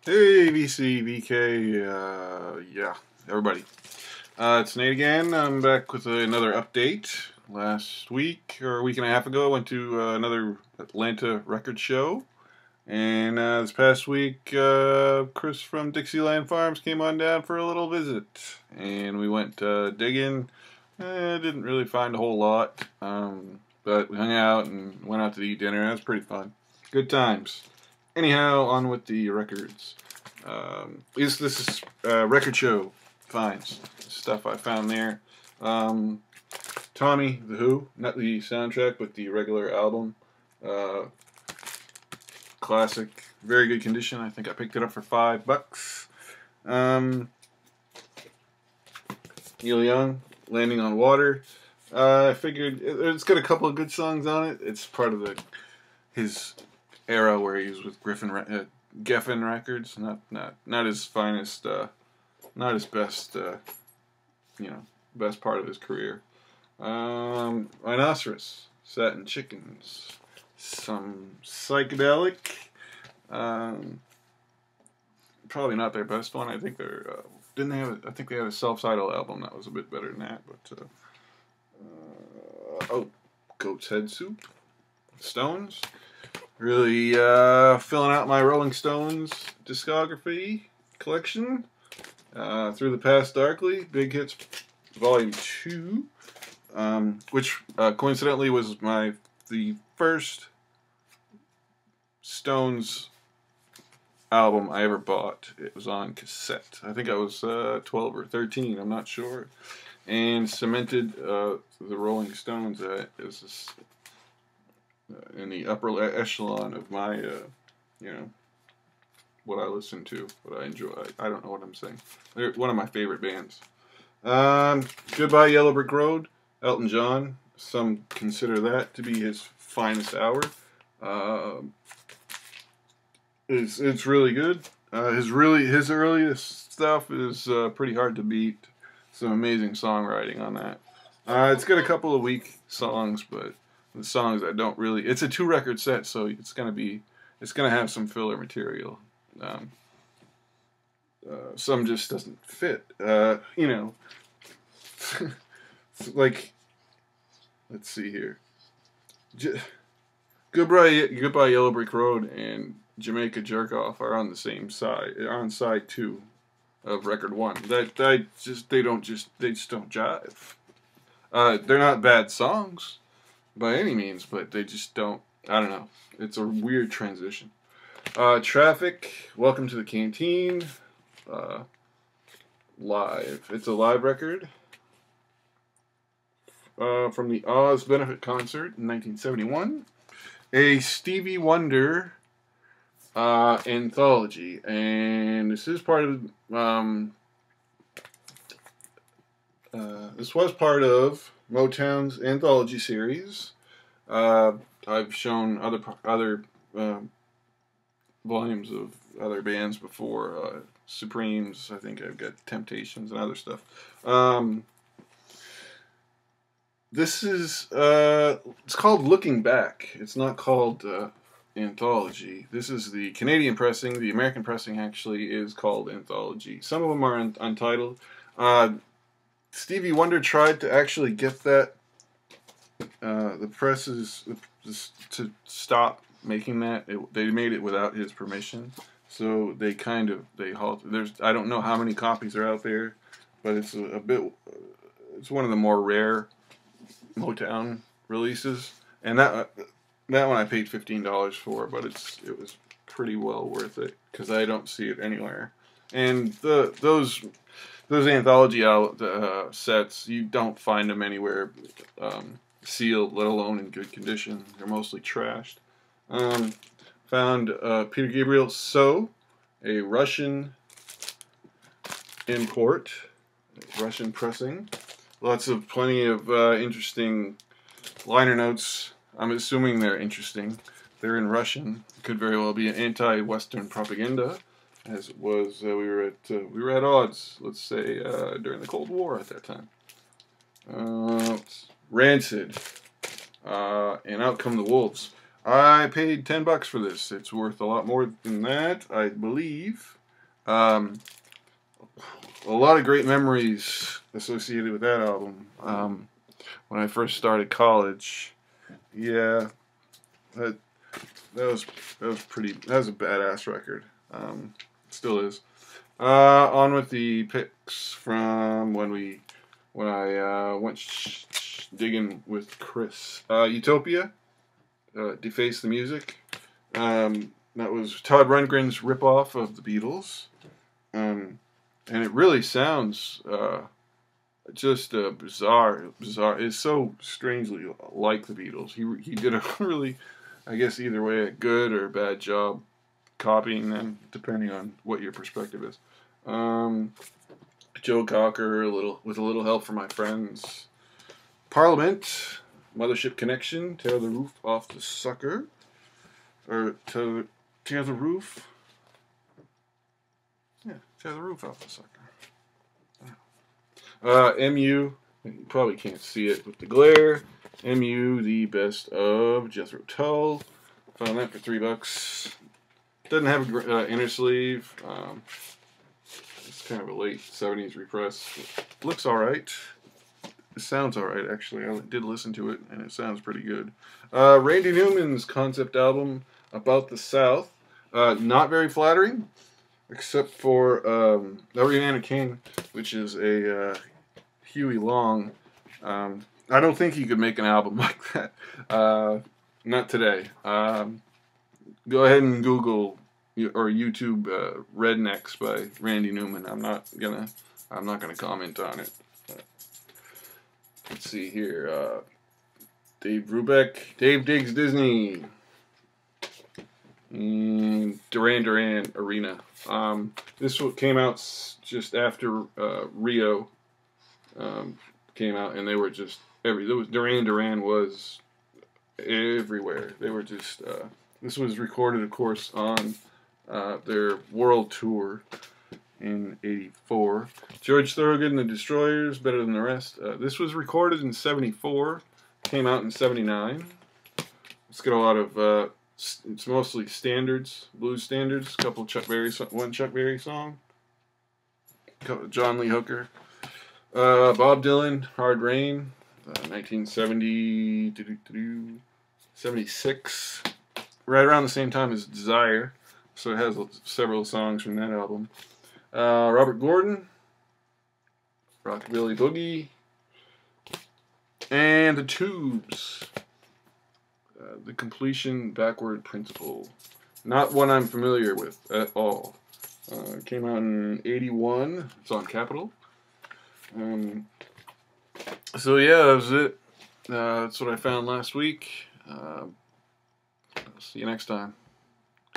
Hey, VC, VK, yeah, everybody. It's Nate again. I'm back with another update. Last week, or a week and a half ago, I went to another Atlanta record show. And this past week, Kris from Dixieland Farms came on down for a little visit. And we went digging. Didn't really find a whole lot. But we hung out and went out to eat dinner. That was pretty fun. Good times. Anyhow, on with the records. This is record show finds stuff I found there. Tommy the Who, not the soundtrack, but the regular album. Classic, very good condition. I think I picked it up for $5. Neil Young, Landing on Water. I figured it's got a couple of good songs on it. It's part of his era where he was with Geffen Records. Not his finest, not his best, best part of his career. Rhinoceros, Satin Chickens, some psychedelic. Probably not their best one. I think they're didn't they have? I think they had a self-titled album that was a bit better than that. But Goat's Head Soup, Stones. Really filling out my Rolling Stones discography collection. Through the Past Darkly, Big Hits Volume 2, which coincidentally was the first Stones album I ever bought. It was on cassette. I think I was 12 or 13, I'm not sure. And cemented the Rolling Stones as in the upper echelon of my, what I listen to, what I enjoy. I don't know what I'm saying. They're one of my favorite bands. Goodbye Yellow Brick Road, Elton John. Some consider that to be his finest hour. It's really good. His earliest stuff is pretty hard to beat. Some amazing songwriting on that. It's got a couple of weak songs, but the songs I don't really. It's a 2-record set, so it's gonna have some filler material. Some just doesn't fit. Like, let's see here. Goodbye Yellow Brick Road and Jamaica Jerk Off are on the same side. Are on side 2 of record 1. They just don't jive. They're not bad songs by any means, but they just don't. I don't know. It's a weird transition. Traffic, Welcome to the Canteen, live. It's a live record from the Oz Benefit Concert in 1971. A Stevie Wonder anthology, and this is part of this was part of Motown's anthology series. I've shown other volumes of other bands before. Supremes, I think I've got Temptations and other stuff. This is it's called Looking Back. It's not called anthology. This is the Canadian pressing. The American pressing actually is called anthology. Some of them are untitled. Stevie Wonder tried to actually get that the presses to stop making that. They made it without his permission, so they halted. I don't know how many copies are out there, but it's it's one of the more rare Motown releases, and that one I paid $15 for, but it was pretty well worth it because I don't see it anywhere. And those anthology sets, you don't find them anywhere sealed, let alone in good condition. They're mostly trashed. Found Peter Gabriel So, a Russian import, Russian pressing. Plenty of interesting liner notes. I'm assuming they're interesting. They're in Russian. Could very well be an anti-Western propaganda, as it was. We were at odds, let's say, during the Cold War at that time. Rancid, and Out Come the Wolves. I paid $10 for this. It's worth a lot more than that, I believe. A lot of great memories associated with that album. When I first started college, yeah, that was pretty. That was a badass record. Still is. On with the picks from when I went digging with Kris. Utopia, Deface the Music. That was Todd Rundgren's ripoff of the Beatles. And it really sounds just bizarre. It's so strangely like the Beatles. He did a really, I guess either way, a good or bad job copying them, depending on what your perspective is. Joe Cocker, with a little help from my friends. Parliament, Mothership Connection, Tear the Roof Off the Sucker, or to tear the roof. Yeah, tear the roof off the sucker. MU, you probably can't see it with the glare. MU, the best of Jethro Tull. Found that for $3. Doesn't have an inner sleeve. It's kind of a late 70s repress. Looks alright. It sounds alright, actually. I did listen to it, and it sounds pretty good. Randy Newman's concept album, About the South. Not very flattering, except for Ariana King, which is a Huey Long. I don't think he could make an album like that. Not today. Go ahead and Google or YouTube "Rednecks" by Randy Newman. I'm not gonna comment on it. Let's see here. Dave Brubeck, Dave Digs Disney, and Duran Duran Arena. This one came out just after Rio came out, and they were just Duran Duran was everywhere. They were just. This was recorded, of course, on their world tour in '84. George Thorogood and the Destroyers, Better Than the Rest. This was recorded in '74, came out in '79. It's got a lot of, it's mostly standards, blues standards. A couple Chuck Berry, one Chuck Berry song. John Lee Hooker. Bob Dylan, Hard Rain, 1976. Right around the same time as Desire, so it has several songs from that album. Robert Gordon, Rockabilly Boogie, and the Tubes, The Completion Backward Principle. Not one I'm familiar with at all. It came out in '81. It's on Capitol. So yeah, that was it. That's what I found last week. See you next time.